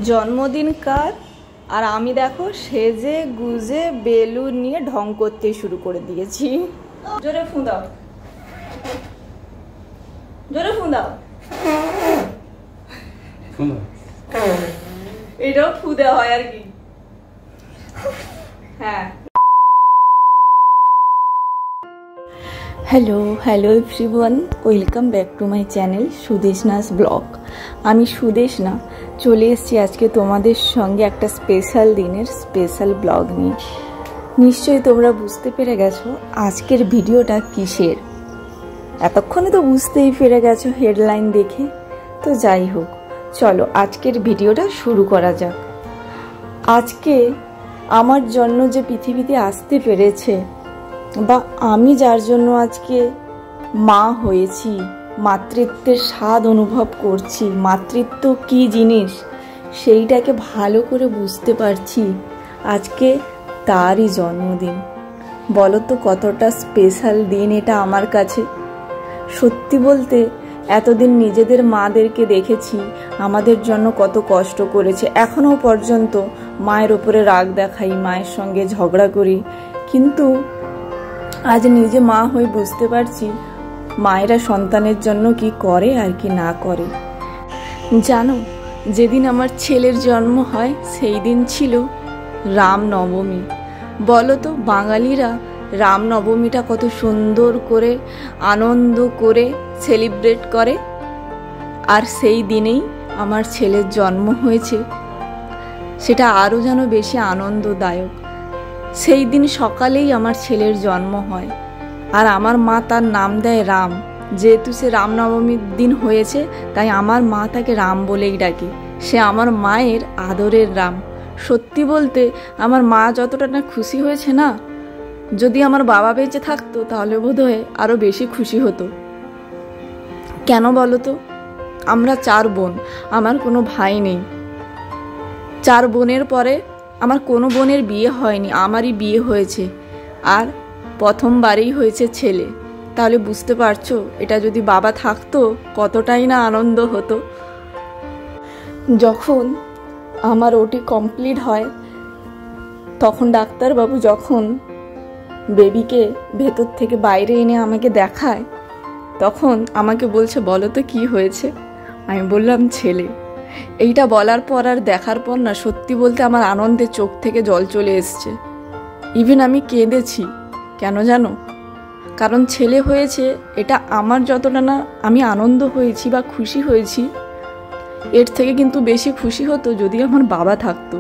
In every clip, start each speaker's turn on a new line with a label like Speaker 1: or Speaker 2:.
Speaker 1: জন্মদিন কার, আর আমি দেখো সেজে গুজে বেলুন নিয়ে ঢং করতে শুরু করে দিয়েছি। জোরে ফু দাও, জোরে ফু দাও। এটাও ফু দেওয়া হয় আর কি। হ্যাঁ, hello everyone, welcome back to my channel Sudeshna's blog. আমি সুদেশনা চলে এসেছি আজকে তোমাদের সঙ্গে একটা স্পেশাল দিনের স্পেশাল ব্লগ নিয়ে। নিশ্চয়ই তোমরা বুঝতে পেরে গেছো আজকের ভিডিওটা কিসের। এতক্ষণে তো বুঝতেই পেরে গেছো হেডলাইন দেখে। তো যাই হোক, চলো আজকের ভিডিওটা শুরু করা যাক। আজকে আমার জন্য যে পৃথিবীতে আসতে পেরেছে, বা আমি যার জন্য আজকে মা হয়েছি, মাতৃত্বের স্বাদ অনুভব করছি, মাতৃত্ব কি জিনিস সেইটাকে ভালো করে বুঝতে পারছি, আজকে তারই জন্মদিন। বলো তো কতটা স্পেশাল দিন এটা আমার কাছে। সত্যি বলতে এতদিন নিজেদের মাদেরকে দেখেছি আমাদের জন্য কত কষ্ট করেছে, এখনও পর্যন্ত মায়ের ওপরে রাগ দেখাই, মায়ের সঙ্গে ঝগড়া করি, কিন্তু আজ নিজে মা হয়ে বুঝতে পারছি মায়েরা সন্তানের জন্য কি করে আর কি না করে। জানো, যেদিন আমার ছেলের জন্ম হয় সেই দিন ছিল রামনবমী। বলো তো বাঙালিরা রামনবমীটা কত সুন্দর করে আনন্দ করে সেলিব্রেট করে, আর সেই দিনেই আমার ছেলের জন্ম হয়েছে, সেটা আরও যেন বেশি আনন্দদায়ক। সেই দিন সকালেই আমার ছেলের জন্ম হয়, আর আমার মা তার নাম দেয় রাম। যেহেতু সে রামনবমীর দিন হয়েছে তাই আমার মা তাকে রাম বলেই ডাকে। সে আমার মায়ের আদরের রাম। সত্যি বলতে আমার মা যতটা না খুশি হয়েছে না, যদি আমার বাবা বেঁচে থাকতো তাহলে বোধহয় আরও বেশি খুশি হতো। কেন বলো তো? আমরা 4 বোন, আমার কোনো ভাই নেই। 4 বোনের পরে আমার কোনো বোনের বিয়ে হয়নি, আমারই বিয়ে হয়েছে, আর প্রথমবারেই হয়েছে ছেলে। তাহলে বুঝতে পারছো এটা যদি বাবা থাকতো কতটাই না আনন্দ হতো। যখন আমার ওটি কমপ্লিট হয় তখন ডাক্তারবাবু যখন বেবিকে ভেতর থেকে বাইরে এনে আমাকে দেখায়, তখন আমাকে বলছে বলো তো কী হয়েছে। আমি বললাম ছেলে। এইটা বলার পর আর দেখার পর না, সত্যি বলতে আমার আনন্দে চোখ থেকে জল চলে এসছে। ইভেন আমি কেঁদেছি। কেন জানো? কারণ ছেলে হয়েছে, এটা আমার যতটা না আমি আনন্দ হয়েছি বা খুশি হয়েছি, এর থেকে কিন্তু বেশি খুশি হতো যদি আমার বাবা থাকতো।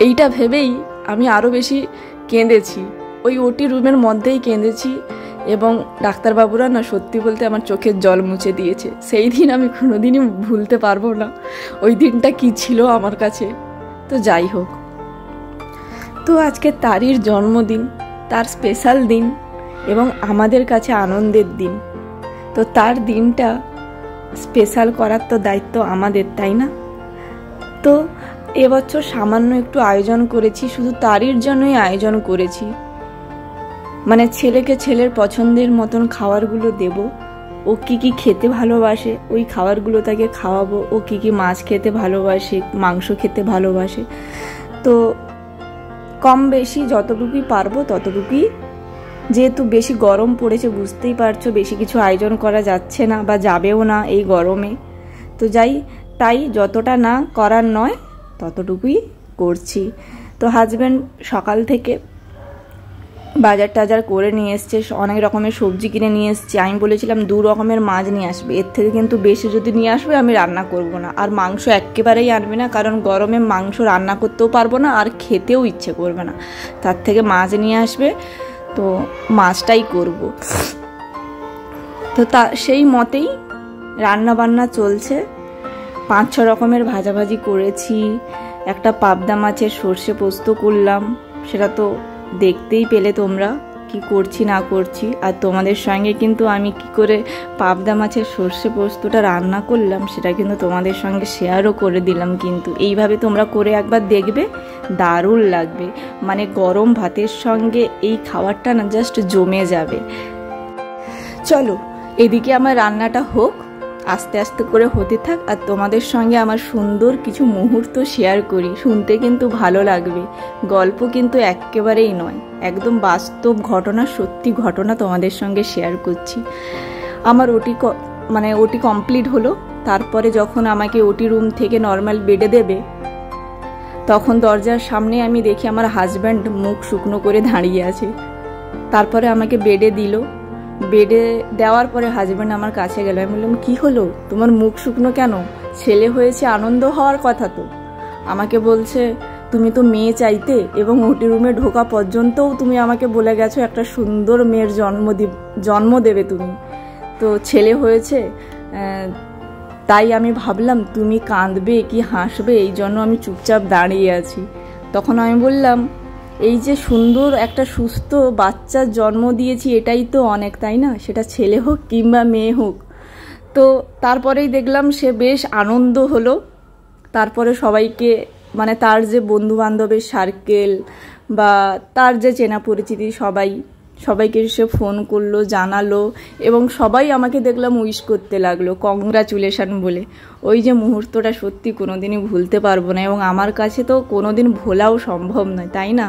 Speaker 1: এইটা ভেবেই আমি আরও বেশি কেঁদেছি, ওই ওটি রুমের মধ্যেই কেঁদেছি, এবং ডাক্তারবাবুরা না সত্যি বলতে আমার চোখের জল মুছে দিয়েছে। সেই দিন আমি কোনোদিনই ভুলতে পারবো না ওই দিনটা কি ছিল আমার কাছে। তো যাই হোক, তো আজকে তারই জন্মদিন, তার স্পেশাল দিন এবং আমাদের কাছে আনন্দের দিন। তো তার দিনটা স্পেশাল করার তো দায়িত্ব আমাদের, তাই না? তো এবছর সামান্য একটু আয়োজন করেছি, শুধু তারই জন্যই আয়োজন করেছি। মানে ছেলেকে ছেলের পছন্দের মতন খাবারগুলো দেব। ও কি কি খেতে ভালোবাসে ওই খাবারগুলো তাকে খাওয়াবো। ও কি কি মাছ খেতে ভালোবাসে, মাংস খেতে ভালোবাসে, তো কম বেশি যতটুকুই পারবো ততটুকুই। যেহেতু বেশি গরম পড়েছে বুঝতেই পারছো, বেশি কিছু আয়োজন করা যাচ্ছে না বা যাবেও না এই গরমে। তো তাই যতটা না করার নয় ততটুকুই করছি। তো হাজব্যান্ড সকাল থেকে বাজার টাজার করে নিয়ে এসছে, অনেক রকমের সবজি কিনে নিয়ে এসছে। আমি বলেছিলাম 2 রকমের মাছ নিয়ে আসবে, এর থেকে কিন্তু বেশি যদি নিয়ে আসবে আমি রান্না করব না। আর মাংস একেবারেই আনবে না, কারণ গরমে মাংস রান্না করতেও পারবো না আর খেতেও ইচ্ছে করবে না। তার থেকে মাছ নিয়ে আসবে, তো মাছটাই করব। তো সেই মতেই রান্না বান্না চলছে। 5-6 রকমের ভাজাভাজি করেছি। একটা পাবদা মাছের সর্ষে পোস্ত করলাম, সেটা তো দেখতেই পেলে তোমরা কি করছি না করছি। আর তোমাদের সঙ্গে কিন্তু আমি কি করে পাবদা মাছের সর্ষে পোস্তটা রান্না করলাম সেটা কিন্তু তোমাদের সঙ্গে শেয়ারও করে দিলাম। কিন্তু এইভাবে তোমরা করে একবার দেখবে, দারুণ লাগবে। মানে গরম ভাতের সঙ্গে এই খাবারটা না জাস্ট জমে যাবে। চলো এদিকে আমার রান্নাটা হোক, আস্তে আস্তে করে হতে থাক, আর তোমাদের সঙ্গে আমার সুন্দর কিছু মুহূর্ত শেয়ার করি। শুনতে কিন্তু ভালো লাগবে, গল্প কিন্তু একেবারেই নয়, একদম বাস্তব ঘটনা, সত্যি ঘটনা তোমাদের সঙ্গে শেয়ার করছি। আমার ওটি কমপ্লিট হলো। তারপরে যখন আমাকে ওটি রুম থেকে নর্মাল বেডে দেবে, তখন দরজার সামনে আমি দেখি আমার হাজব্যান্ড মুখ শুকনো করে দাঁড়িয়ে আছে। তারপরে আমাকে বেডে দিল। বেডে দেওয়ার পরে হাজব্যান্ড আমার কাছে গেল। আমি বললাম, কি হলো, তোমার মুখ শুকনো কেন? ছেলে হয়েছে, আনন্দ হওয়ার কথা তো। আমাকে বলছে, তুমি তো মেয়ে চাইতে এবং ওটি রুমে ঢোকা পর্যন্তও তুমি আমাকে বলে গেছো একটা সুন্দর মেয়ের জন্ম দেবে তুমি, তো ছেলে হয়েছে, তাই আমি ভাবলাম তুমি কাঁদবে কি হাসবে, এই জন্য আমি চুপচাপ দাঁড়িয়ে আছি। তখন আমি বললাম, এই যে সুন্দর একটা সুস্থ বাচ্চার জন্ম দিয়েছি, এটাই তো অনেক, তাই না? সেটা ছেলে হোক কিংবা মেয়ে হোক। তো তারপরেই দেখলাম সে বেশ আনন্দ হলো। তারপরে সবাইকে, মানে তার যে বন্ধু বান্ধবের সার্কেল বা তার যে চেনা পরিচিতি সবাইকে সে ফোন করলো, জানালো, এবং সবাই আমাকে দেখলাম উইশ করতে লাগলো, কংগ্রাচুলেশন বলে। ওই যে মুহূর্তটা সত্যি কোনোদিনই ভুলতে পারবো না, এবং আমার কাছে তো কোনোদিন ভোলাও সম্ভব নয়, তাই না?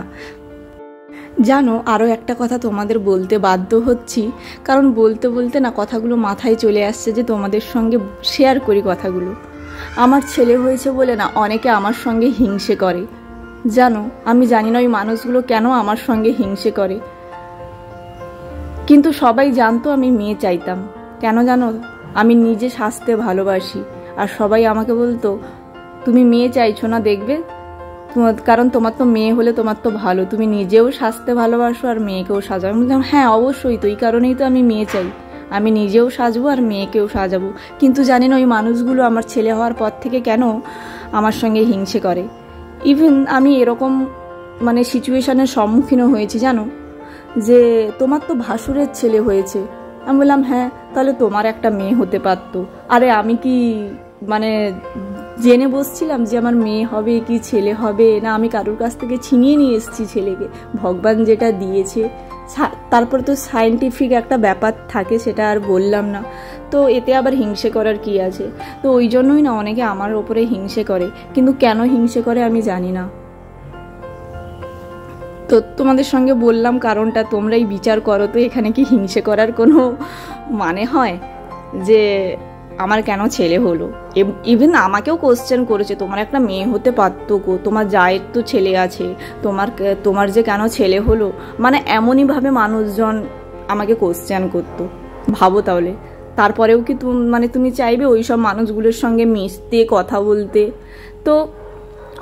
Speaker 1: জানো, আরও একটা কথা তোমাদের বলতে বাধ্য হচ্ছি, কারণ বলতে বলতে না কথাগুলো মাথায় চলে আসছে যে তোমাদের সঙ্গে শেয়ার করি কথাগুলো। আমার ছেলে হয়েছে বলে না অনেকে আমার সঙ্গে হিংসে করে। জানো, আমি জানি না ওই মানুষগুলো কেন আমার সঙ্গে হিংসে করে, কিন্তু সবাই জানতো আমি মেয়ে চাইতাম। কেন জানো? আমি নিজে সাজতে ভালোবাসি, আর সবাই আমাকে বলতো, তুমি মেয়ে চাইছো না, দেখবে, কারণ তোমার তো মেয়ে হলে তোমার তো ভালো, তুমি নিজেও সাজতে ভালোবাসো আর মেয়েকেও সাজাও। আমি বললাম, হ্যাঁ অবশ্যই, তো এই কারণেই তো আমি মেয়ে চাই, আমি নিজেও সাজবো আর মেয়েকেও সাজাবো। কিন্তু জানি না ওই মানুষগুলো আমার ছেলে হওয়ার পর থেকে কেন আমার সঙ্গে হিংসে করে। ইভেন আমি এরকম সিচুয়েশনের সম্মুখীনও হয়েছি, জানো, যে তোমার তো ভাসুরের ছেলে হয়েছে। আমি বললাম, হ্যাঁ, তাহলে তোমার একটা মেয়ে হতে পারতো। আরে আমি কি জেনে বসছিলাম যে আমার মেয়ে হবে কি ছেলে হবে? না, আমি কারোর কাছ থেকে ছিনিয়ে নিয়ে এসেছি ছেলেকে, ভগবান যেটা দিয়েছে। তারপর তো সায়েন্টিফিক একটা ব্যাপার থাকে, সেটা আর বললাম না। তো এতে আবার হিংসে করার কি আছে? তো ওই জন্যই না অনেকে আমার ওপরে হিংসে করে, কিন্তু কেন হিংসে করে আমি জানি না। তো তোমাদের সঙ্গে বললাম কারণটা, তোমরাই বিচার করো তো, এখানে কি হিংসে করার কোনো মানে হয়? যে আমার কেন ছেলে হলো। ইভেন আমাকেও কোশ্চেন করেছে, তোমার একটা মেয়ে হতে পারতো গো, তোমার জায়ের তো ছেলে আছে, তোমার যে কেন ছেলে হলো, এমনইভাবে মানুষজন আমাকে কোশ্চেন করতো। ভাবো তাহলে, তারপরেও কি তুমি চাইবে ওই সব মানুষগুলোর সঙ্গে মিশতে, কথা বলতে? তো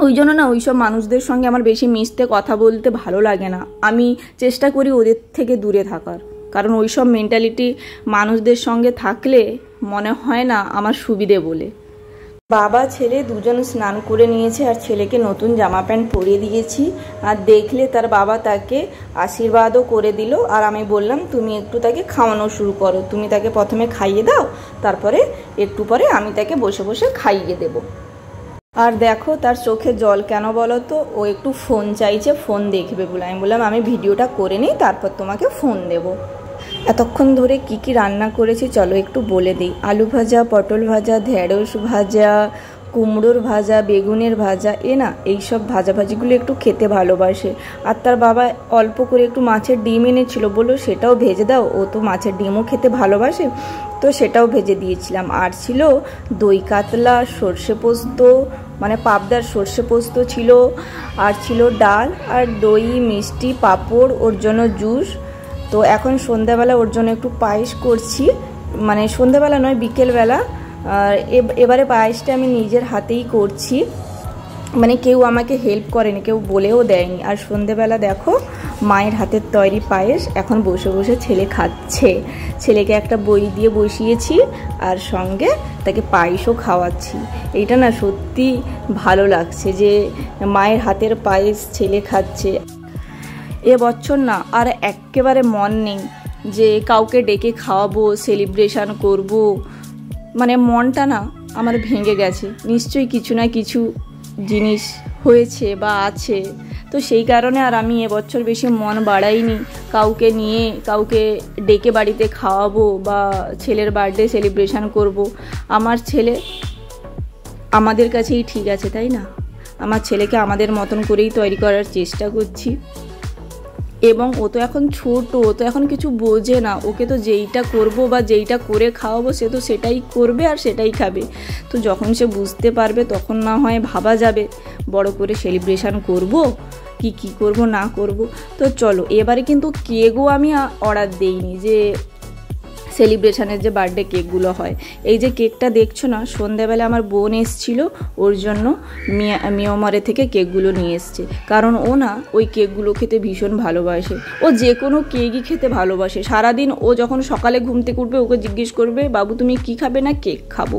Speaker 1: ওই জন্য না ওই সব মানুষদের সঙ্গে আমার বেশি মিশতে, কথা বলতে ভালো লাগে না। আমি চেষ্টা করি ওদের থেকে দূরে থাকার, কারণ ওই সব মেন্টালিটি মানুষদের সঙ্গে থাকলে মনে হয় না আমার সুবিধে বলে। বাবা ছেলে দুজন স্নান করে নিয়েছে, আর ছেলেকে নতুন জামা প্যান্ট পরিয়ে দিয়েছি। আর দেখলে তার বাবা তাকে আশীর্বাদও করে দিল। আর আমি বললাম, তুমি একটু তাকে খাওয়ানো শুরু করো, তুমি তাকে প্রথমে খাইয়ে দাও, তারপরে একটু পরে আমি তাকে বসে বসে খাইয়ে দেব। আর দেখো তার চোখে জল কেন বলো তো? ও একটু ফোন চাইছে, ফোন দেখবে বলে। আমি বললাম, আমি ভিডিওটা করে নিই, তারপর তোমাকে ফোন দেব। এতক্ষণ ধরে কি কি রান্না করেছি চলো একটু বলে দিই। আলু ভাজা, পটল ভাজা, ঢেঁড়স ভাজা, কুমড়োর ভাজা, বেগুনের ভাজা। এইসব ভাজাভাজিগুলো একটু খেতে ভালোবাসে। আর তার বাবা অল্প করে একটু মাছের ডিম এনেছিল, বললো সেটাও ভেজে দাও, ও তো মাছের ডিমও খেতে ভালোবাসে, তো সেটাও ভেজে দিয়েছিলাম। আর ছিল দই কাতলা, সর্ষে পোস্ত, পাবদার সর্ষে পোস্ত ছিল, আর ছিল ডাল আর দই, মিষ্টি, পাঁপড়, ওর জন্য জুস। তো এখন সন্ধ্যাবেলা ওর জন্য একটু পায়েস করছি, সন্ধ্যাবেলা নয়, বিকেলবেলা। আর এবারে পায়েসটা আমি নিজের হাতেই করছি, কেউ আমাকে হেল্প করেনি, কেউ বলেও দেয়নি। আর সন্ধ্যাবেলা দেখো মায়ের হাতের তৈরি পায়েস এখন বসে বসে ছেলে খাচ্ছে। ছেলেকে একটা বই দিয়ে বসিয়েছি, আর সঙ্গে তাকে পায়েসও খাওয়াচ্ছি। এইটা না সত্যি ভালো লাগছে যে মায়ের হাতের পায়েস ছেলে খাচ্ছে। এবছর না আর একেবারে মন নেই যে কাউকে ডেকে খাওয়াবো, সেলিব্রেশন করব। মনটা না আমার ভেঙে গেছে। নিশ্চয়ই কিছু না কিছু জিনিস হয়েছে বা আছে, তো তো সেই কারণে আর আমি এবছর বেশি মন বাড়াইনি কাউকে নিয়ে, কাউকে ডেকে বাড়িতে খাওয়াবো বা ছেলের বার্থডে সেলিব্রেশন করব। আমার ছেলে আমাদের কাছেই ঠিক আছে, তাই না? আমার ছেলেকে আমাদের মতন করেই তৈরি করার চেষ্টা করছি। এবং ও তো এখন ছোট, ও তো এখন কিছু বোঝে না। ওকে তো যেইটা করব বা যেইটা করে খাওয়াবো সে তো সেটাই করবে আর সেটাই খাবে। তো যখন সে বুঝতে পারবে তখন না হয় ভাবা যাবে বড় করে সেলিব্রেশন করব কি করব না করব। তো চলো, এবারে কিন্তু কেকও আমি অর্ডার দেইনি, যে সেলিব্রেশনের যে বার্থডে কেকগুলো হয়। এই যে কেকটা দেখছো না, সন্ধ্যাবেলা আমার বোন এসেছিলো, ওর জন্য মিয়ানমারে থেকে কেকগুলো নিয়ে এসছে। কারণ ও না ওই কেকগুলো খেতে ভীষণ ভালোবাসে। ও যে কোনো কেকই খেতে ভালোবাসে। সারাদিন ও যখন সকালে ঘুম থেকে উঠবে ওকে জিজ্ঞেস করবে, বাবু তুমি কি খাবে? না কেক খাবো।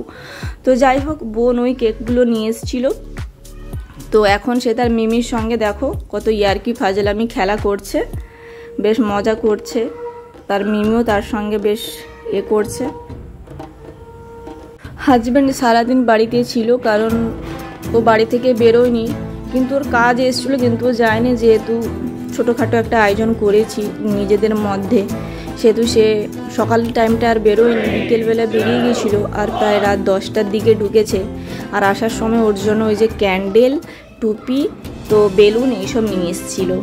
Speaker 1: তো যাই হোক, বোন ওই কেকগুলো নিয়ে এসেছিলো। তো এখন সে তার মিমির সঙ্গে দেখো কত ইয়ার্কি ফাজলামি খেলা করছে, বেশ মজা করছে। তার মিমিও তার সঙ্গে বেশ করছে। হাজব্যান্ড সারাদিন বাড়িতে ছিল, কারণ ও বাড়ি থেকে বেরোয়নি, কিন্তু ওর কাজ এসেছিলো, কিন্তু ও যায়নি। যেহেতু ছোটোখাটো একটা আয়োজন করেছি নিজেদের মধ্যে, সেহেতু সে সকাল টাইমটা আর বেরোয়নি, বিকেলবেলা বেরিয়ে গিয়েছিলো। আর প্রায় রাত 10টার দিকে ঢুকেছে। আর আসার সময় ওর জন্য ওই যে ক্যান্ডেল, টুপি, তো বেলুন এইসব নিয়ে এসেছিলো।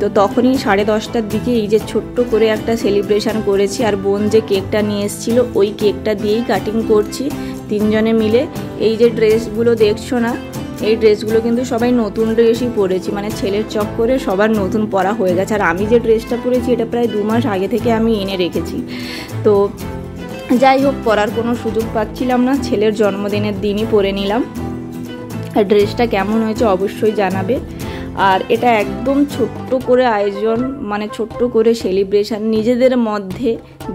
Speaker 1: তো তখনই 10:30টার দিকে এই যে ছোট্ট করে একটা সেলিব্রেশন করেছি। আর বোন যে কেকটা নিয়ে এসেছিলো ওই কেকটা দিয়েই কাটিং করছি তিনজনে মিলে। এই যে ড্রেসগুলো দেখছো না, এই ড্রেসগুলো কিন্তু সবাই নতুন ড্রেসই পরেছি, মানে ছেলের চক্করে সবার নতুন পরা হয়ে গেছে। আর আমি যে ড্রেসটা পরেছি এটা প্রায় 2 মাস আগে থেকে আমি এনে রেখেছি। তো যাই হোক, পরার কোনো সুযোগ পাচ্ছিলাম না, ছেলের জন্মদিনের দিনই পরে নিলাম। আর ড্রেসটা কেমন হয়েছে অবশ্যই জানাবে। আর এটা একদম ছোট্ট করে আয়োজন, মানে ছোট্ট করে সেলিব্রেশন নিজেদের মধ্যে,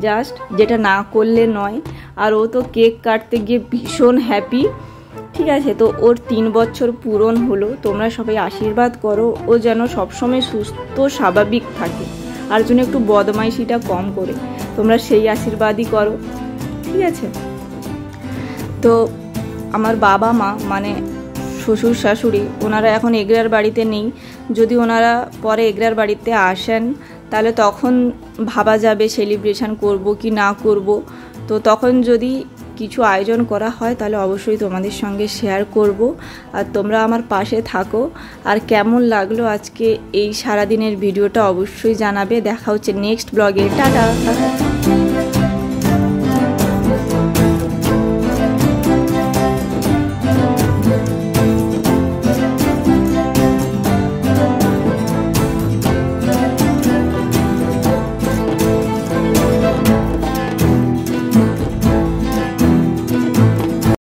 Speaker 1: জাস্ট, যেটা না করলে নয়। আর ও তো কেক কাটতে গিয়ে ভীষণ হ্যাপি, ঠিক আছে? তো ওর 3 বছর পূরণ হলো। তোমরা সবাই আশীর্বাদ করো ও যেন সবসময় সুস্থ স্বাভাবিক থাকে, আর জন্য একটু বদমাইশিটা কম করে, তোমরা সেই আশীর্বাদই করো, ঠিক আছে? তো আমার বাবা মা, মানে শ্বশুর শাশুড়ি, ওনারা এখন এগরার বাড়িতে নেই। যদি ওনারা পরে এগরার বাড়িতে আসেন তাহলে তখন ভাবা যাবে সেলিব্রেশন করব কি না করব। তো তখন যদি কিছু আয়োজন করা হয় তাহলে অবশ্যই তোমাদের সঙ্গে শেয়ার করব। আর তোমরা আমার পাশে থাকো। আর কেমন লাগলো আজকে এই সারাদিনের ভিডিওটা অবশ্যই জানাবে। দেখা হচ্ছে নেক্সট ব্লগে। টাটা।